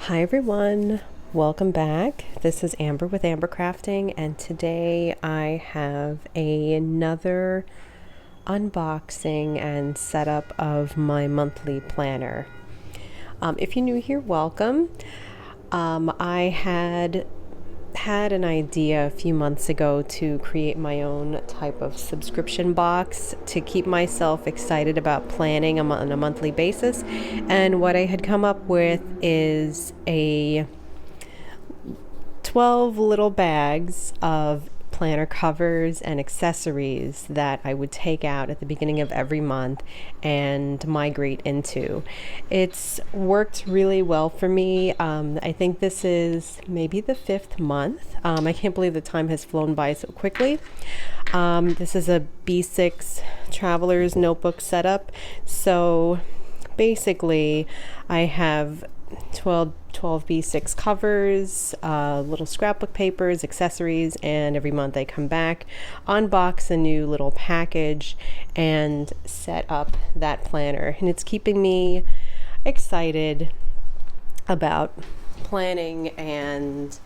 Hi everyone, welcome back. This is Amber with Amber Crafting, and today I have another unboxing and setup of my monthly planner. If you're new here, welcome. I had an idea a few months ago to create my own type of subscription box to keep myself excited about planning on a monthly basis. And what I had come up with is a 12 little bags of planner covers and accessories that I would take out at the beginning of every month and migrate into. It's worked really well for me. I think this is maybe the 5th month. I can't believe the time has flown by so quickly. This is a B6 Traveler's Notebook setup. So basically, I have 12 B6 covers, little scrapbook papers, accessories, and every month I come back, unbox a new little package, and set up that planner. And it's keeping me excited about planning, and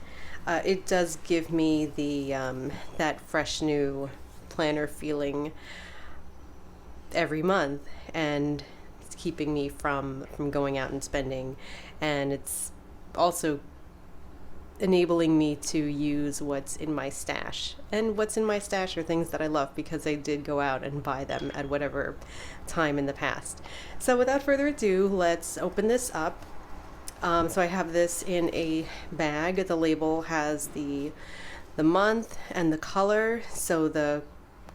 it does give me the that fresh new planner feeling every month, and it's keeping me from going out and spending, and it's also enabling me to use what's in my stash. And what's in my stash are things that I love because I did go out and buy them at whatever time in the past. So without further ado, let's open this up. So I have this in a bag. The label has the month and the color. So the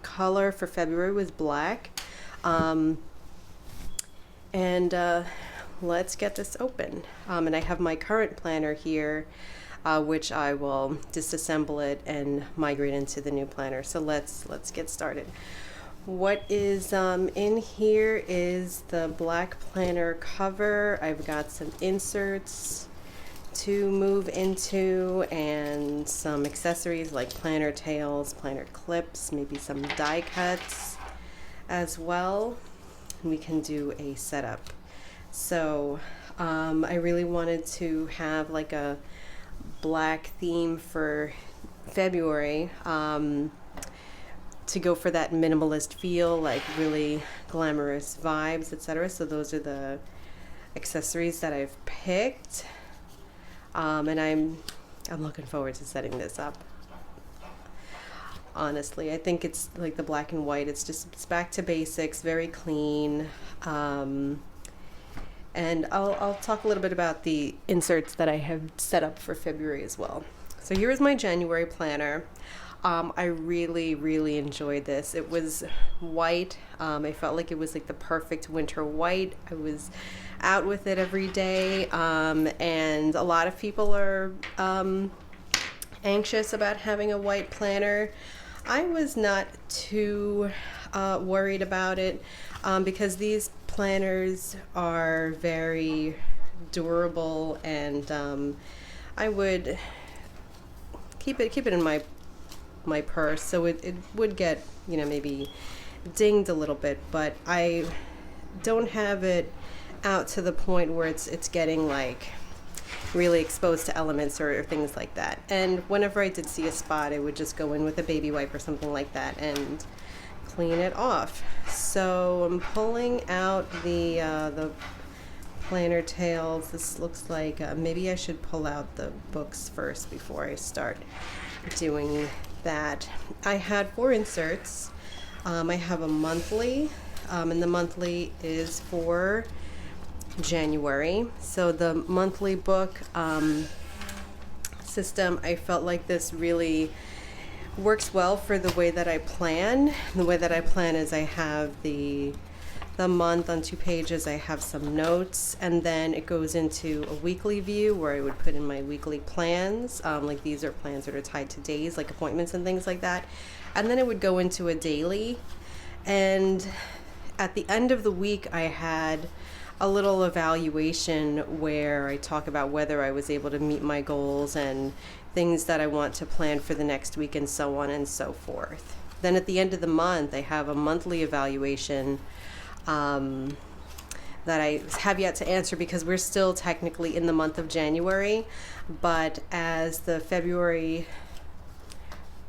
color for February was black. Let's get this open. And I have my current planner here, which I will disassemble it and migrate into the new planner. So let's get started. What is in here is the black planner cover. I've got some inserts to move into and some accessories like planner tails, planner clips, maybe some die cuts as well. We can do a setup. So I really wanted to have like a black theme for February, to go for that minimalist feel, like really glamorous vibes, etc. So those are the accessories that I've picked, and I'm looking forward to setting this up. Honestly, I think it's like the black and white. It's back to basics, very clean. And I'll talk a little bit about the inserts that I have set up for February as well. So here is my January planner. I really enjoyed this. It was white. I felt like it was like the perfect winter white. I was out with it every day, and a lot of people are anxious about having a white planner. I was not too worried about it, because these planners are very durable, and I would keep it in my purse, so it would get, maybe dinged a little bit, but I don't have it out to the point where it's getting like really exposed to elements or things like that. And whenever I did see a spot, I would just go in with a baby wipe or something like that and clean it off. So I'm pulling out the planner tails. This looks like maybe I should pull out the books first before I start doing that. I had 4 inserts. I have a monthly, and the monthly is for January. So the monthly book system, I felt like this really works well for the way that I plan. The way that I plan is I have the month on 2 pages, I have some notes, and then it goes into a weekly view where I would put in my weekly plans. Like these are plans that are tied to days, like appointments and things like that. And then it would go into a daily. And at the end of the week, I had a little evaluation where I talk about whether I was able to meet my goals and things that I want to plan for the next week, and so on and so forth. Then at the end of the month, I have a monthly evaluation that I have yet to answer because we're still technically in the month of January, but as the February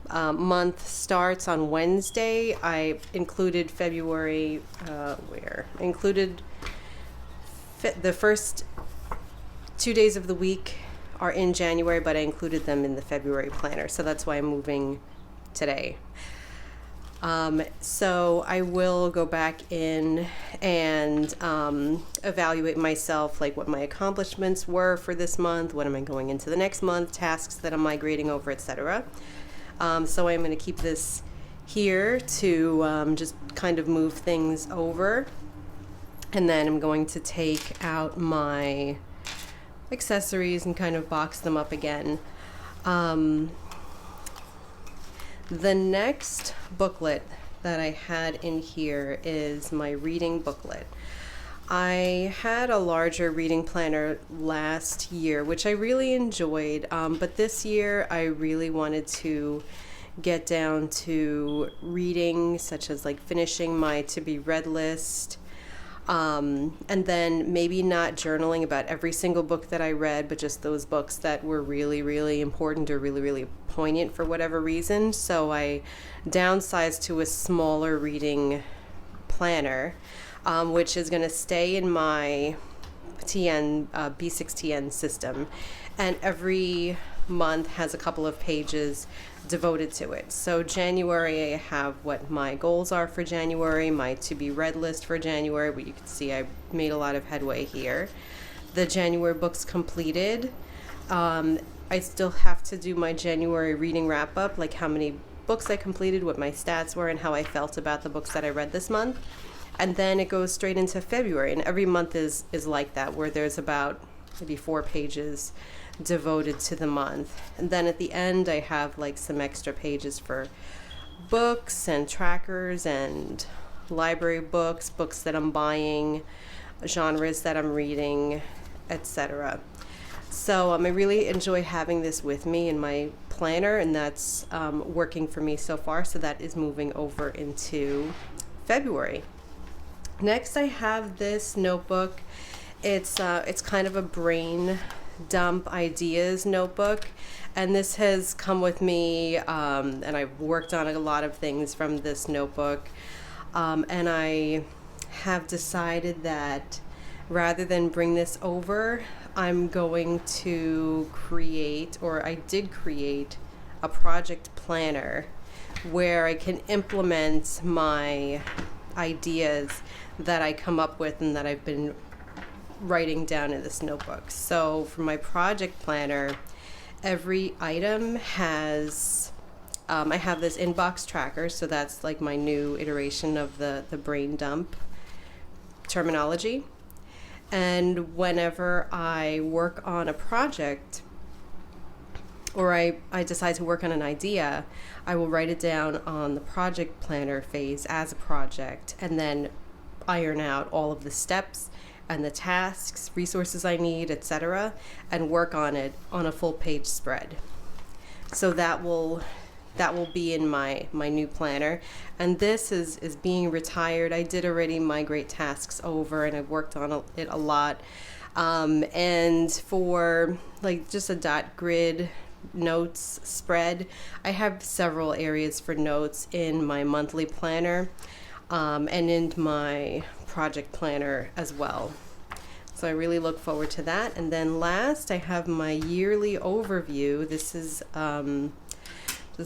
month starts on Wednesday, I included February, included the first 2 days of the week are in January, but I included them in the February planner. So that's why I'm moving today. So I will go back in and evaluate myself, like what my accomplishments were for this month, what am I going into the next month, tasks that I'm migrating over, etc. So I'm going to keep this here to just kind of move things over. And then I'm going to take out my accessories and kind of box them up again. The next booklet that I had in here is my reading booklet. I had a larger reading planner last year, which I really enjoyed, but this year I really wanted to get down to reading, such as like finishing my to-be read list, and then maybe not journaling about every single book that I read, but just those books that were really, really important or really, really poignant for whatever reason. So I downsized to a smaller reading planner, which is going to stay in my B6TN system. And every month has a couple of pages devoted to it. So January, I have what my goals are for January, my to-be read list for January, but you can see I made a lot of headway here. The January books completed. I still have to do my January reading wrap up, like how many books I completed, what my stats were, and how I felt about the books that I read this month. And then it goes straight into February, and every month is like that, where there's about maybe 4 pages devoted to the month. And then at the end I have like some extra pages for books and trackers and library books, books that I'm buying, genres that I'm reading, etc. So I really enjoy having this with me in my planner, and that's working for me so far. So that is moving over into February. Next I have this notebook. It's kind of a brain dump ideas notebook, and this has come with me, and I've worked on a lot of things from this notebook, and I have decided that rather than bring this over, I'm going to create, or I did create, a project planner where I can implement my ideas that I come up with and that I've been writing down in this notebook. So for my project planner, every item has, I have this inbox tracker, so that's like my new iteration of the brain dump terminology. And whenever I work on a project, or I decide to work on an idea, I will write it down on the project planner phase as a project, and then iron out all of the steps and the tasks, resources I need, etc., and work on it on a full page spread. So that will be in my new planner. And this is being retired. I did already migrate tasks over, and I've worked on it a lot. And for like just a dot grid notes spread, I have several areas for notes in my monthly planner, and in my project planner as well. So I really look forward to that. And then last, I have my yearly overview. This is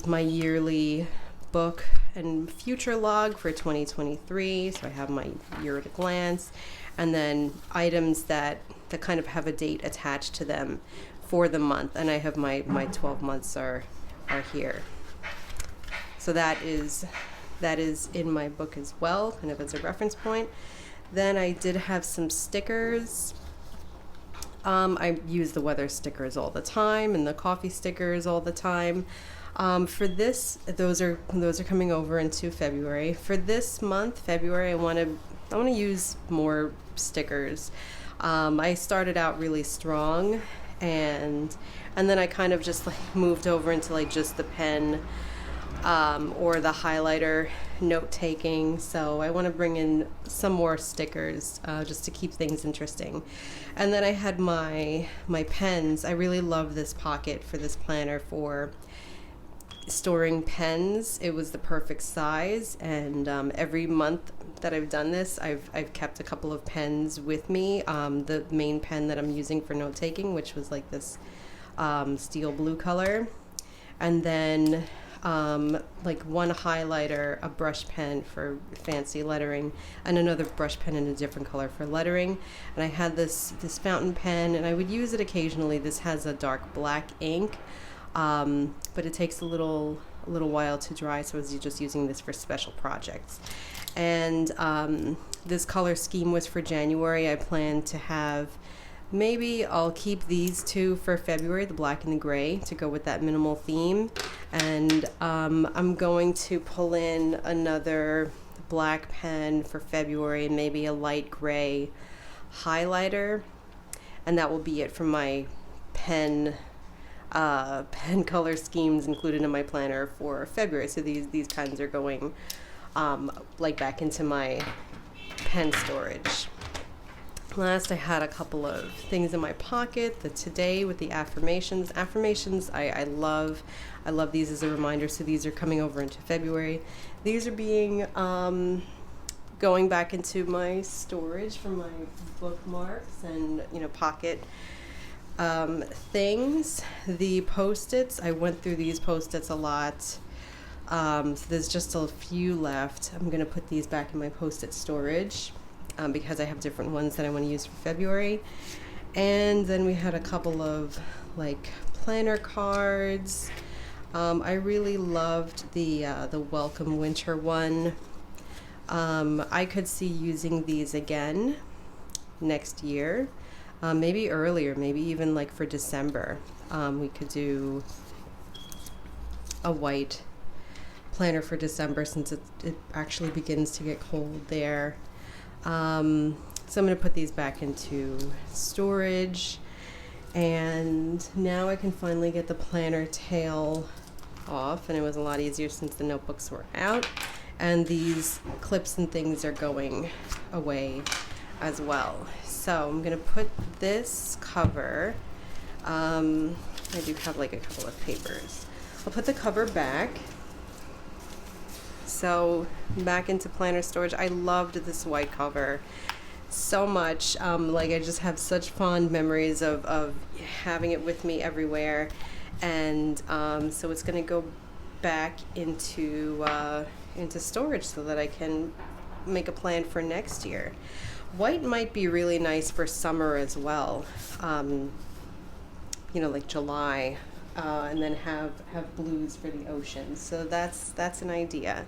my yearly book and future log for 2023. So I have my year at a glance, and then items that kind of have a date attached to them for the month. And I have my 12 months are here. So that is in my book as well, kind of as a reference point. Then I did have some stickers. I use the weather stickers all the time and the coffee stickers all the time. For this, those are coming over into February. For this month, February, I want to use more stickers. I started out really strong, and then I kind of just like moved over into like just the pen or the highlighter note taking, so I want to bring in some more stickers just to keep things interesting. And then I had my pens. I really love this pocket for this planner for storing pens. It was the perfect size, and every month that I've done this, I've kept a couple of pens with me. The main pen that I'm using for note taking, which was like this steel blue color, and then like one highlighter, a brush pen for fancy lettering, and another brush pen in a different color for lettering. And I had this fountain pen, and I would use it occasionally. This has a dark black ink, but it takes a little while to dry, so I was just using this for special projects. And this color scheme was for January. I plan to have, maybe I'll keep these two for February, the black and the gray, to go with that minimal theme. And I'm going to pull in another black pen for February and maybe a light gray highlighter, and that will be it for my pen color schemes included in my planner for February. So these pens are going like back into my pen storage. Last, I had a couple of things in my pocket. The Today with the affirmations. I love these as a reminder. So these are coming over into February. These are being going back into my storage for my bookmarks and pocket things. The Post-its, I went through these Post-its a lot. So there's just a few left. I'm gonna put these back in my Post-it storage because I have different ones that I want to use for February. And then we had a couple of like planner cards. I really loved the Welcome Winter one. I could see using these again next year. Maybe earlier, maybe even like for December. We could do a white planner for December since it actually begins to get cold there. So I'm going to put these back into storage. And now I can finally get the planner tail off, and it was a lot easier since the notebooks were out. And these clips and things are going away as well. So I'm gonna put this cover, I do have like a couple of papers. I'll put the cover back. So back into planner storage. I loved this white cover so much. Like I just have such fond memories of having it with me everywhere. And so it's gonna go back into storage so that I can make a plan for next year. White might be really nice for summer as well, like July, and then have blues for the ocean. So that's an idea.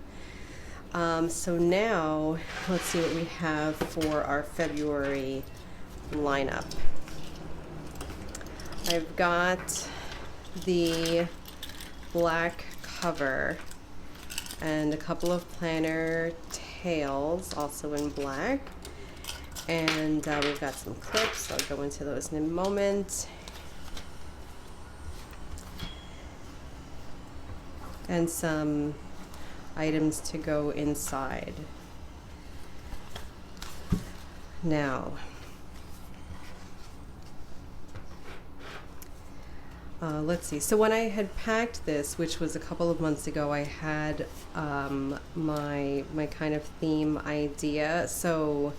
So now let's see what we have for our February lineup. I've got the black cover and a couple of planner tails also in black. And we've got some clips. I'll go into those in a moment. And some items to go inside. Now, let's see. So when I had packed this, which was a couple of months ago, I had my kind of theme idea. So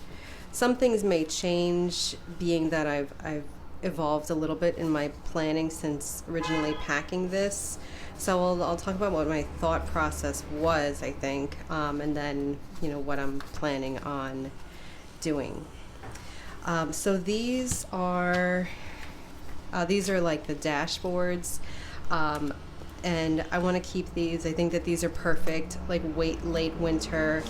some things may change, being that I've evolved a little bit in my planning since originally packing this. So I'll talk about what my thought process was, I think, and then what I'm planning on doing. So these are like the dashboards, and I want to keep these. I think that these are perfect, like late winter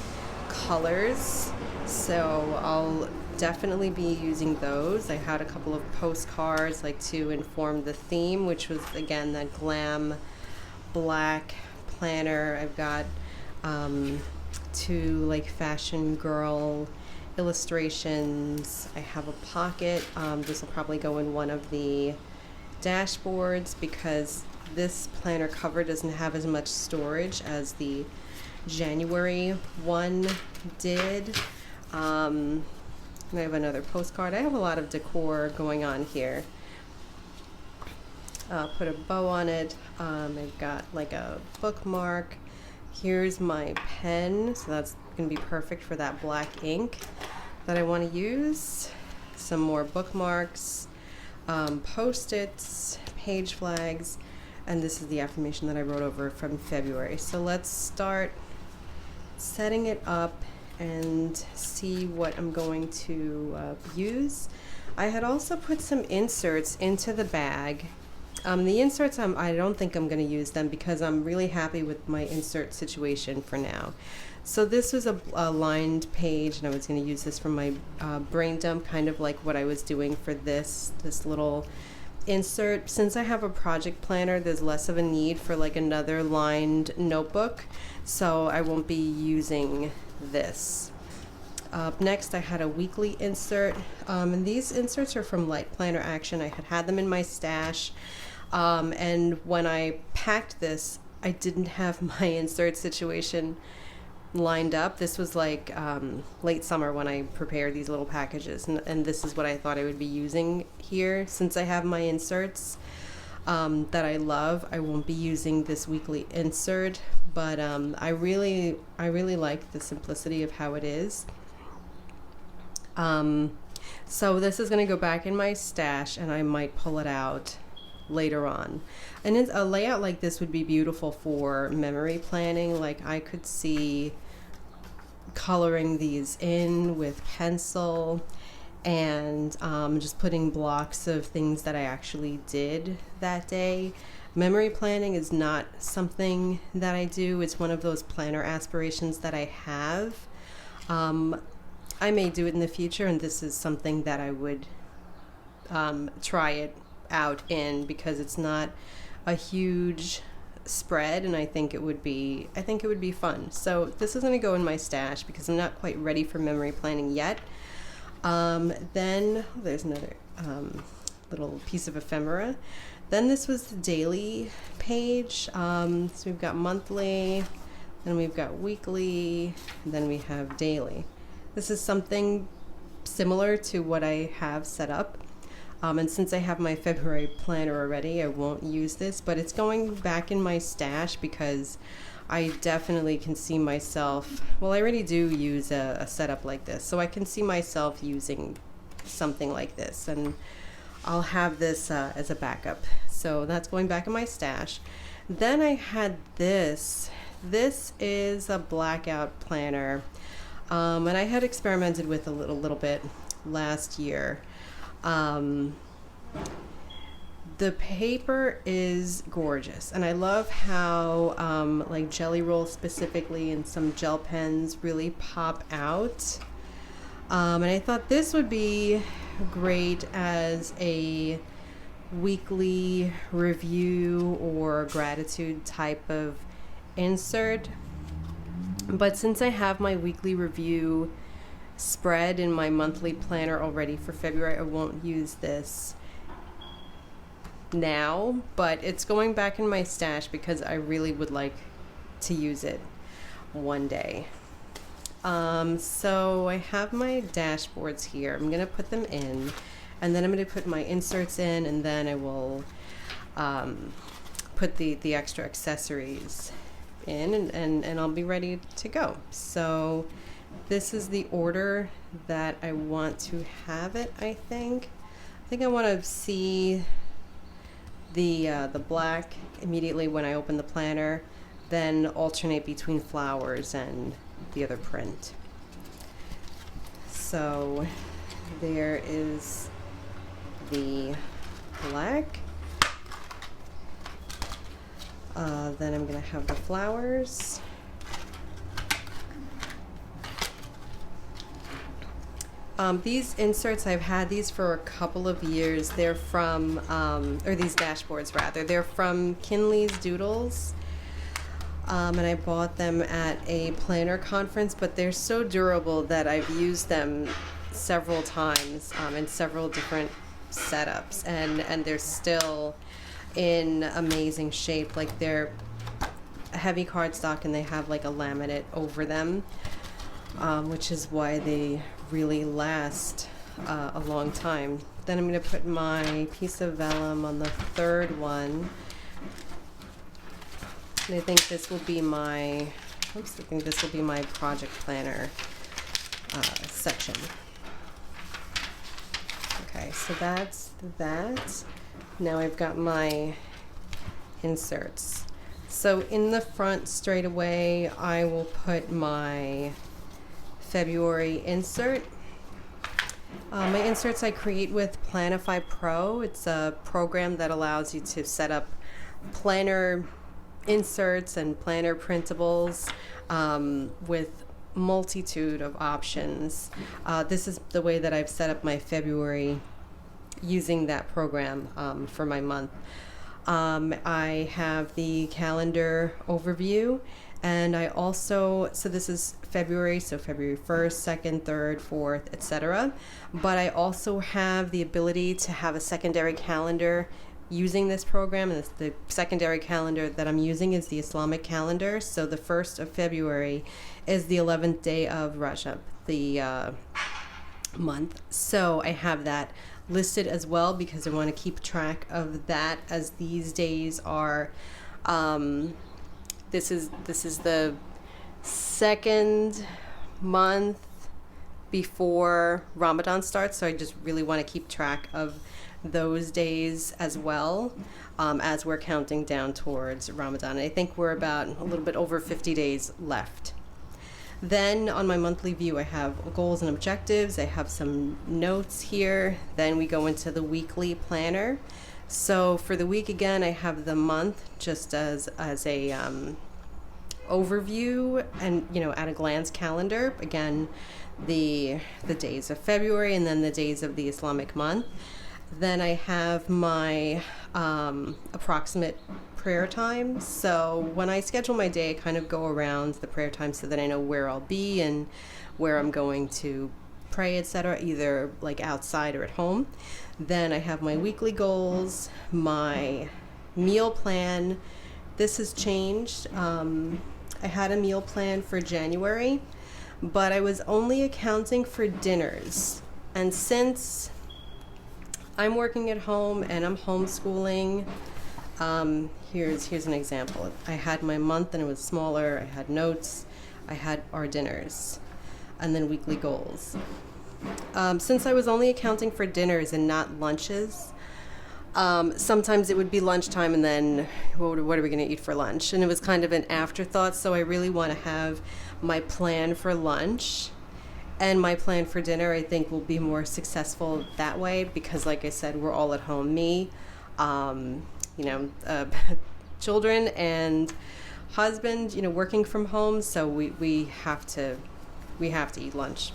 colors. So I'll definitely be using those. I had a couple of postcards like to inform the theme, which was again that glam black planner. I've got two like fashion girl illustrations. I have a pocket. This will probably go in one of the dashboards because this planner cover doesn't have as much storage as the January one did. I have another postcard. I have a lot of decor going on here. Put a bow on it. I've got like a bookmark. Here's my pen, so that's going to be perfect for that black ink that I want to use. Some more bookmarks, post-its, page flags, and this is the affirmation that I wrote over from February. So let's start setting it up and see what I'm going to use. I had also put some inserts into the bag. The inserts, I don't think I'm going to use them because I'm really happy with my insert situation for now. So this was a lined page, and I was going to use this from my brain dump, kind of like what I was doing for this little insert. Since I have a project planner, there's less of a need for like another lined notebook, so I won't be using this. Up next, I had a weekly insert, and these inserts are from Light Planner Action. I had them in my stash, and when I packed this, I didn't have my insert situation lined up. This was like late summer when I prepared these little packages, and this is what I thought I would be using here. Since I have my inserts that I love, I won't be using this weekly insert, but I really like the simplicity of how it is. So this is going to go back in my stash, and I might pull it out later on. And a layout like this would be beautiful for memory planning. Like I could see coloring these in with pencil and just putting blocks of things that I actually did that day. Memory planning is not something that I do. It's one of those planner aspirations that I have. I may do it in the future, and this is something that I would try it out in, because it's not a huge spread, and I think it would be fun. So this is going to go in my stash because I'm not quite ready for memory planning yet. Then there's another little piece of ephemera. Then this was the daily page. So we've got monthly, then we've got weekly, and then we have daily. This is something similar to what I have set up. And since I have my February planner already, I won't use this, but it's going back in my stash because I definitely can see myself, well, I already do use a setup like this, so I can see myself using something like this, and I'll have this as a backup. So that's going back in my stash. Then I had this. This is a blackout planner, and I had experimented with a little bit last year. The paper is gorgeous, and I love how like Jelly Roll specifically and some gel pens really pop out, and I thought this would be great as a weekly review or gratitude type of insert. But since I have my weekly review spread in my monthly planner already for February, I won't use this now, but it's going back in my stash because I really would like to use it one day. So I have my dashboards here. I'm gonna put them in, and then I'm gonna put my inserts in, and then I will put the extra accessories in, and I'll be ready to go. So this is the order that I want to have it. I think I want to see the black immediately when I open the planner, then alternate between flowers and the other print. So there is the black. Then I'm going to have the flowers. These inserts, I've had these for a couple of years. They're from, or these dashboards rather, they're from Kinley's Doodles. And I bought them at a planner conference, but they're so durable that I've used them several times in several different setups, and they're still in amazing shape. Like they're a heavy cardstock, and they have like a laminate over them, which is why they really last a long time. Then I'm going to put my piece of vellum on the third one. And I think this will be my, project planner section. Okay, so that's that. Now I've got my inserts. So in the front straight away, I will put my February insert. My inserts I create with Planify Pro. It's a program that allows you to set up planner inserts and planner printables with multitude of options. This is the way that I've set up my February using that program for my month. I have the calendar overview, and I also, so this is February, so February 1st, 2nd, 3rd, 4th, etc. But I also have the ability to have a secondary calendar using this program, and the secondary calendar that I'm using is the Islamic calendar. So the 1st of February is the 11th day of Rajab, the month. So I have that listed as well because I want to keep track of that, as these days are this is the second month before Ramadan starts, so I just really want to keep track of those days as well, as we're counting down towards Ramadan. I think we're about a little bit over 50 days left. Then on my monthly view, I have goals and objectives. I have some notes here. Then we go into the weekly planner. So for the week, again, I have the month just as a overview and, at a glance calendar. Again, the days of February and then the days of the Islamic month. Then I have my approximate prayer times. So when I schedule my day, I kind of go around the prayer times so that I know where I'll be and where I'm going to pray, etc., either like outside or at home. Then I have my weekly goals, my meal plan. This has changed. I had a meal plan for January, but I was only accounting for dinners. And since I'm working at home and I'm homeschooling, here's an example. I had my month and it was smaller. I had notes. I had our dinners, and then weekly goals. Since I was only accounting for dinners and not lunches, sometimes it would be lunchtime and then what are we going to eat for lunch? And it was kind of an afterthought. So I really want to have my plan for lunch and my plan for dinner. I think will be more successful that way because, like I said, we're all at home. Me, children and husband, working from home. So we have to eat lunch,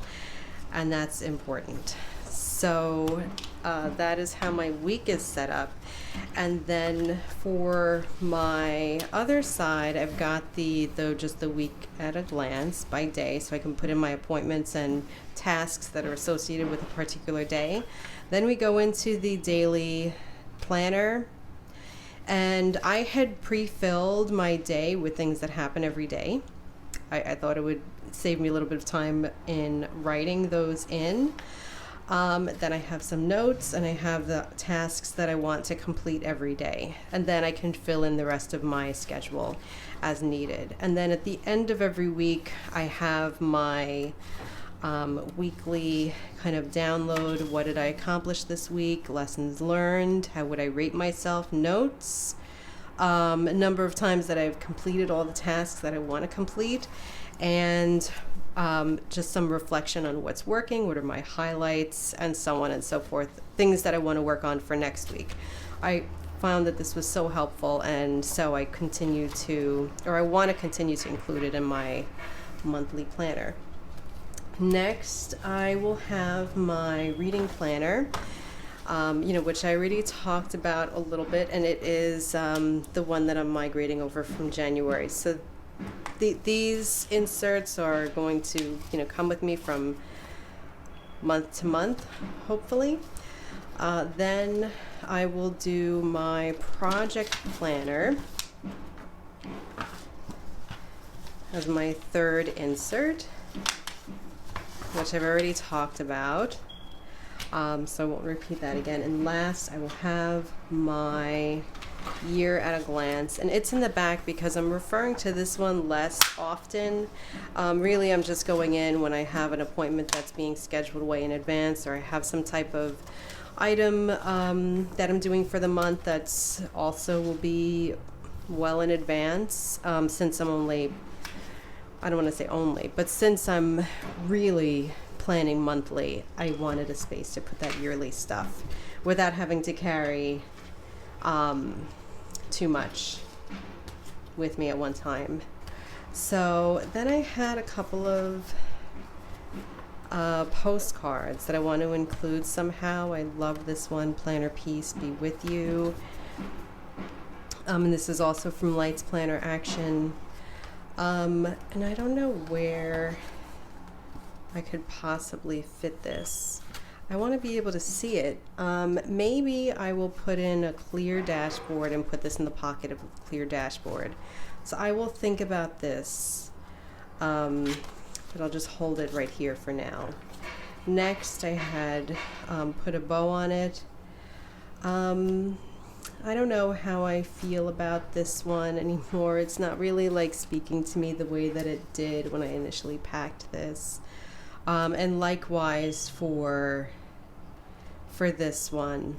and that's important. So that is how my week is set up. And then for my other side, I've got just the week at a glance by day, so I can put in my appointments and tasks that are associated with a particular day. Then we go into the daily planner, and I had pre-filled my day with things that happen every day. I thought it would save me a little bit of time in writing those in. Then I have some notes, and I have the tasks that I want to complete every day. And then I can fill in the rest of my schedule as needed. And then at the end of every week, I have my weekly kind of download. What did I accomplish this week? Lessons learned. How would I rate myself? Notes. A number of times that I've completed all the tasks that I want to complete. And just some reflection on what's working, what are my highlights, and so on and so forth, things that I want to work on for next week. I found that this was so helpful, and so I want to continue to include it in my monthly planner. Next, I will have my reading planner, which I already talked about a little bit, and it is the one that I'm migrating over from January. So these inserts are going to, come with me from month to month, hopefully. Then I will do my project planner. as my third insert, which I've already talked about. So I won't repeat that again. And last, I will have my year at a glance, and it's in the back because I'm referring to this one less often. Really, I'm just going in when I have an appointment that's being scheduled way in advance, or I have some type of item that I'm doing for the month that's also will be well in advance. Since I'm only, I don't want to say only, but since I'm really planning monthly, I wanted a space to put that yearly stuff without having to carry too much with me at one time. So then I had a couple of postcards that I want to include somehow. I love this one, Planner Peace Be With You. And this is also from Lights Planner Action. And I don't know where I could possibly fit this. I want to be able to see it. Maybe I will put in a clear dashboard and put this in the pocket of a clear dashboard. So I will think about this, but I'll just hold it right here for now. Next, I had put a bow on it. I don't know how I feel about this one anymore. It's not really like speaking to me the way that it did when I initially packed this. And likewise for this one.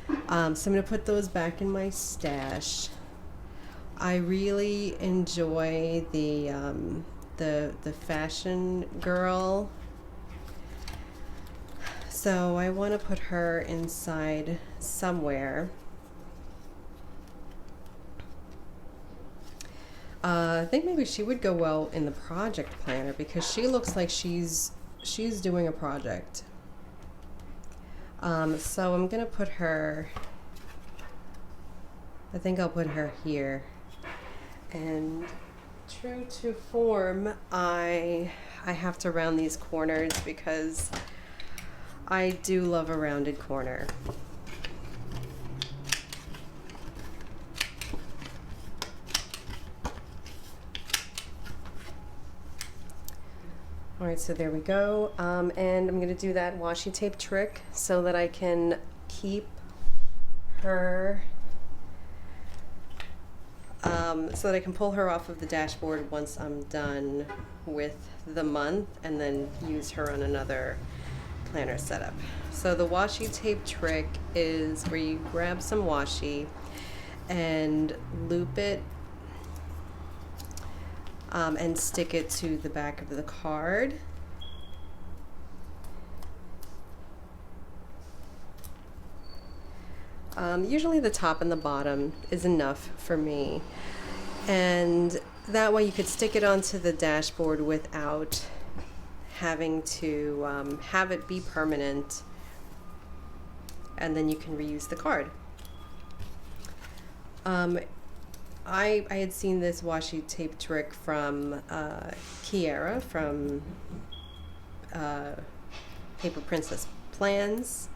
So I'm going to put those back in my stash. I really enjoy the fashion girl. So I want to put her inside somewhere. I think maybe she would go well in the project planner because she looks like she's doing a project. So I'm gonna put her, I think I'll put her here. And true to form, I have to round these corners because I do love a rounded corner. All right, so there we go. And I'm gonna do that washi tape trick so that I can keep her, so that I can pull her off of the dashboard once I'm done with the month and then use her on another planner setup. So the washi tape trick is where you grab some washi and loop it and stick it to the back of the card. Usually the top and the bottom is enough for me. And that way you could stick it onto the dashboard without having to have it be permanent, and then you can reuse the card. I had seen this washi tape trick from Kiara from Paper Princess Plans.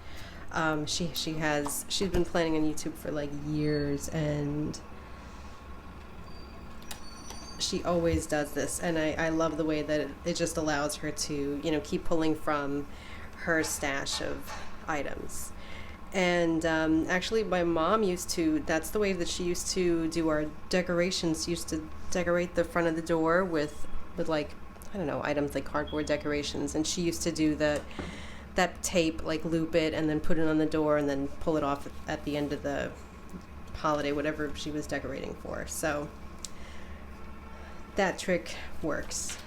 She's been planning on YouTube for like years, and she always does this, and I love the way that it just allows her to, you know, keep pulling from her stash of items. And actually my mom used to, that's the way that she used to do our decorations. She used to decorate the front of the door with like, I don't know, items like cardboard decorations, and she used to do that tape, like loop it and then put it on the door and then pull it off at the end of the holiday, whatever she was decorating for. So that trick works.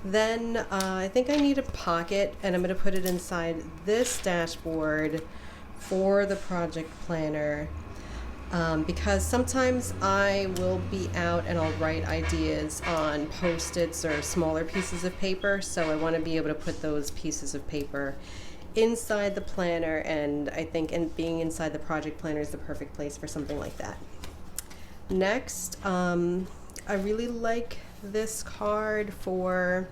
Then I think I need a pocket, and I'm going to put it inside this dashboard for the project planner, because sometimes I will be out and I'll write ideas on Post-its or smaller pieces of paper, so I want to be able to put those pieces of paper inside the planner, and I think being inside the project planner is the perfect place for something like that. Next, I really like this card for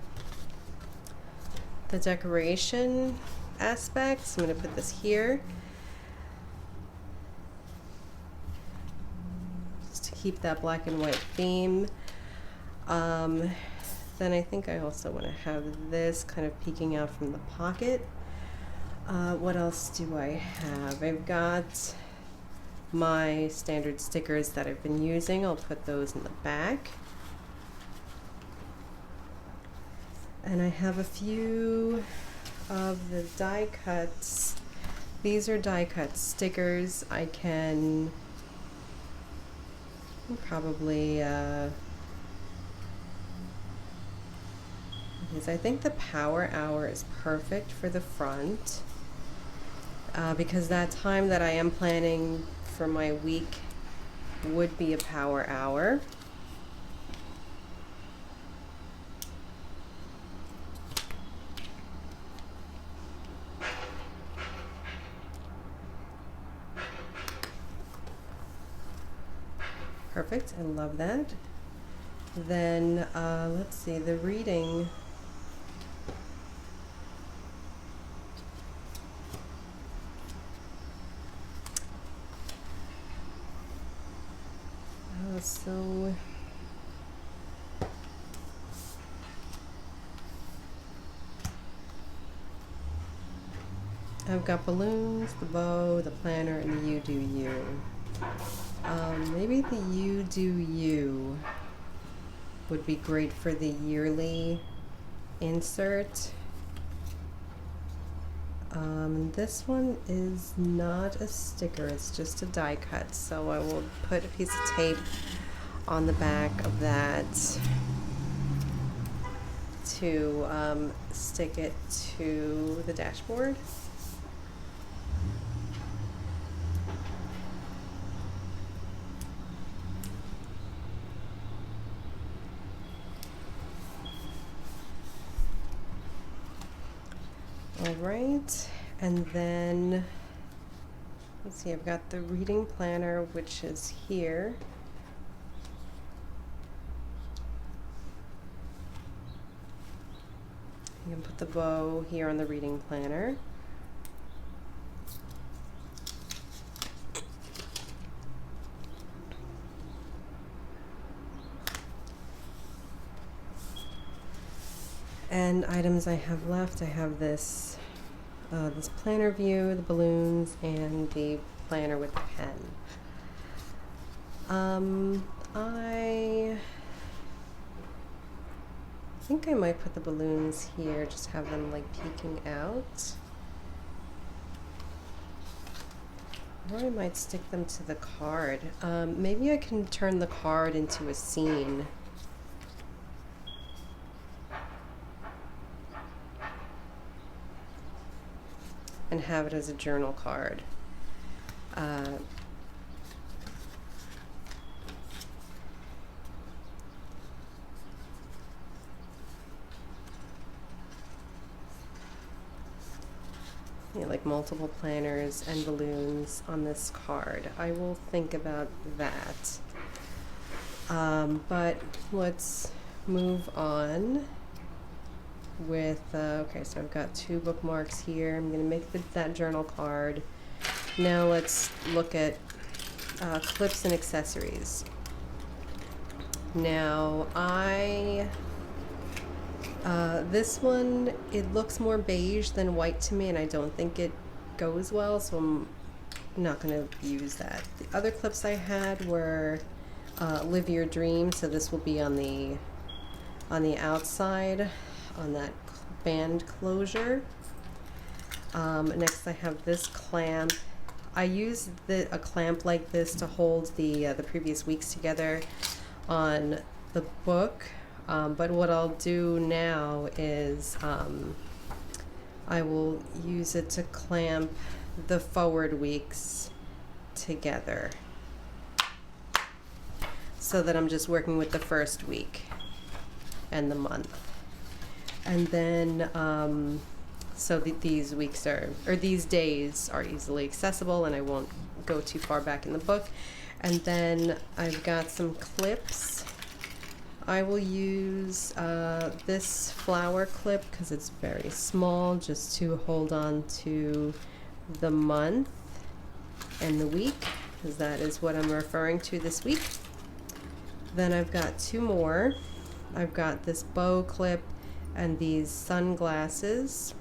the decoration aspects. I'm going to put this here just to keep that black and white theme. Then I think I also want to have this kind of peeking out from the pocket. What else do I have? I've got my standard stickers that I've been using. I'll put those in the back. And I have a few of the die cuts. These are die cut stickers. I can probably, because I think the power hour is perfect for the front. Because that time that I am planning for my week would be a power hour. Perfect, I love that. Then let's see, the reading. So I've got balloons, the bow, the planner, and the You Do You. Maybe the You Do You would be great for the yearly insert. This one is not a sticker, it's just a die cut, so I will put a piece of tape on the back of that to stick it to the dashboard. All right, and then let's see, I've got the reading planner, which is here. You can put the bow here on the reading planner. And items I have left, I have this this planner view, the balloons, and the planner with the pen. I think I might put the balloons here, just have them like peeking out. Or I might stick them to the card. Maybe I can turn the card into a scene. And have it as a journal card. Yeah, like multiple planners and balloons on this card. I will think about that. But let's move on with, okay, so I've got 2 bookmarks here. I'm going to make that journal card. Now let's look at clips and accessories. Now this one, it looks more beige than white to me, and I don't think it goes well, so I'm not going to use that. The other clips I had were Live Your Dream, so this will be on the outside, on that band closure. Next I have this clamp. I use a clamp like this to hold the previous weeks together on the book, but what I'll do now is I will use it to clamp the forward weeks together, so that I'm just working with the first week and the month. And then so these weeks these days are easily accessible, and I won't go too far back in the book. And then I've got some clips. I will use this flower clip because it's very small, just to hold on to the month and the week, because that is what I'm referring to this week. Then I've got 2 more. I've got this bow clip and these sunglasses.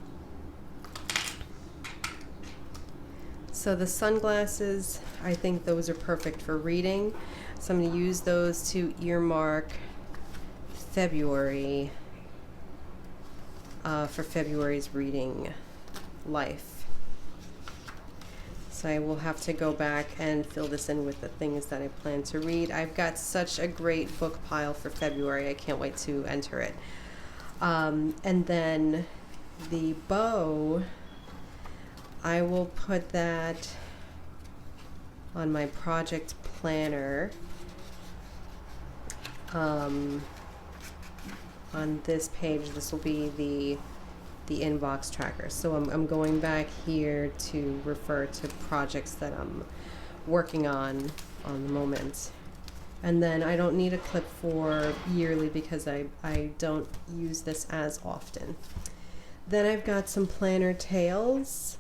So the sunglasses, I think those are perfect for reading. So I'm going to use those to earmark February for February's reading life. So I will have to go back and fill this in with the things that I plan to read. I've got such a great book pile for February. I can't wait to enter it. And then the bow, I will put that on my project planner. On this page, this will be the inbox tracker. So I'm going back here to refer to projects that I'm working on the moment. And then I don't need a clip for yearly because I don't use this as often. Then I've got some planner tails.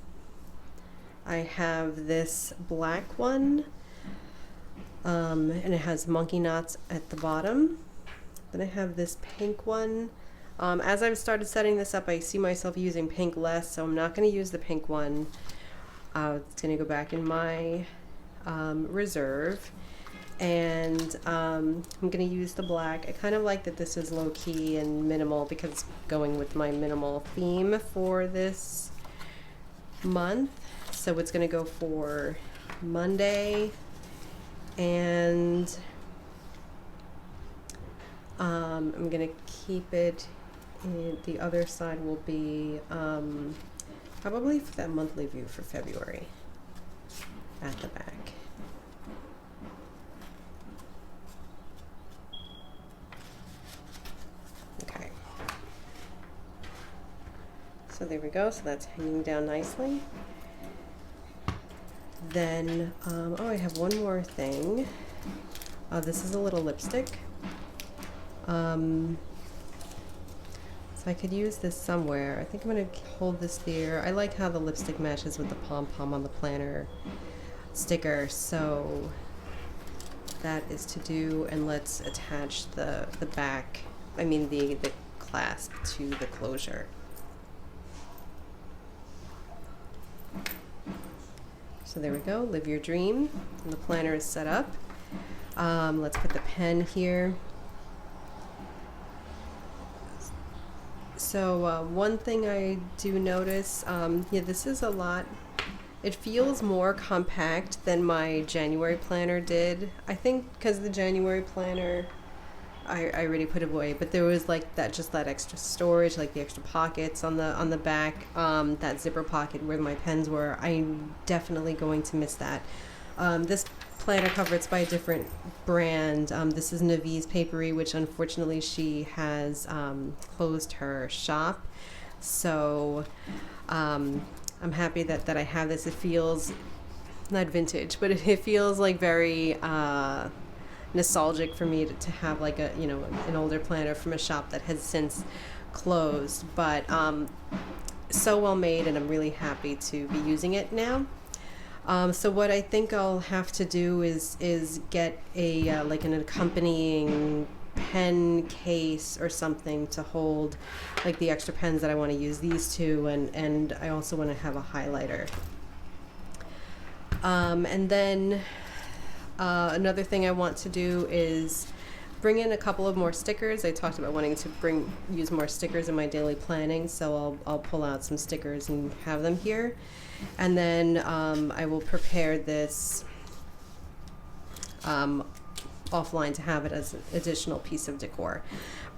I have this black one, and it has monkey knots at the bottom. Then I have this pink one. As I've started setting this up, I see myself using pink less, so I'm not going to use the pink one. It's going to go back in my reserve. And I'm going to use the black. I kind of like that this is low-key and minimal because it's going with my minimal theme for this month. So it's going to go for Monday, and I'm going to keep it in, the other side will be probably for that monthly view for February at the back. Okay. So there we go. So that's hanging down nicely. Then, oh, I have one more thing. This is a little lipstick. So I could use this somewhere. I think I'm going to hold this there. I like how the lipstick matches with the pom-pom on the planner sticker. So that is to do, and let's attach the back, I mean the clasp to the closure. So there we go, live your dream. And the planner is set up. Let's put the pen here. So one thing I do notice, yeah, this is a lot. It feels more compact than my January planner did. I think because the January planner, I already put it away, but there was like that, just that extra storage, like the extra pockets on the back, that zipper pocket where my pens were. I'm definitely going to miss that. This planner cover, it's by a different brand. This is Navi's Papery, which unfortunately she has closed her shop. So I'm happy that I have this. It feels not vintage, but it feels like very nostalgic for me to have like a, you know, an older planner from a shop that has since closed, but so well made, and I'm really happy to be using it now. So what I think I'll have to do is get a like an accompanying pen case or something to hold like the extra pens that I want to use these two, and I also want to have a highlighter. And then another thing I want to do is bring in a couple of more stickers. I talked about wanting to use more stickers in my daily planning, so I'll pull out some stickers and have them here. And then I will prepare this offline to have it as an additional piece of decor.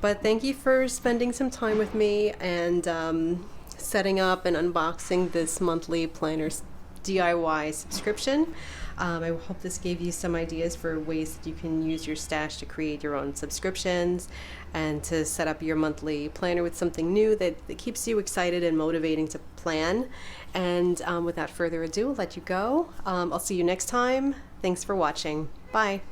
But thank you for spending some time with me and setting up and unboxing this monthly planners DIY subscription. I hope this gave you some ideas for ways that you can use your stash to create your own subscriptions and to set up your monthly planner with something new that keeps you excited and motivating to plan. And without further ado, I'll let you go. I'll see you next time. Thanks for watching. Bye.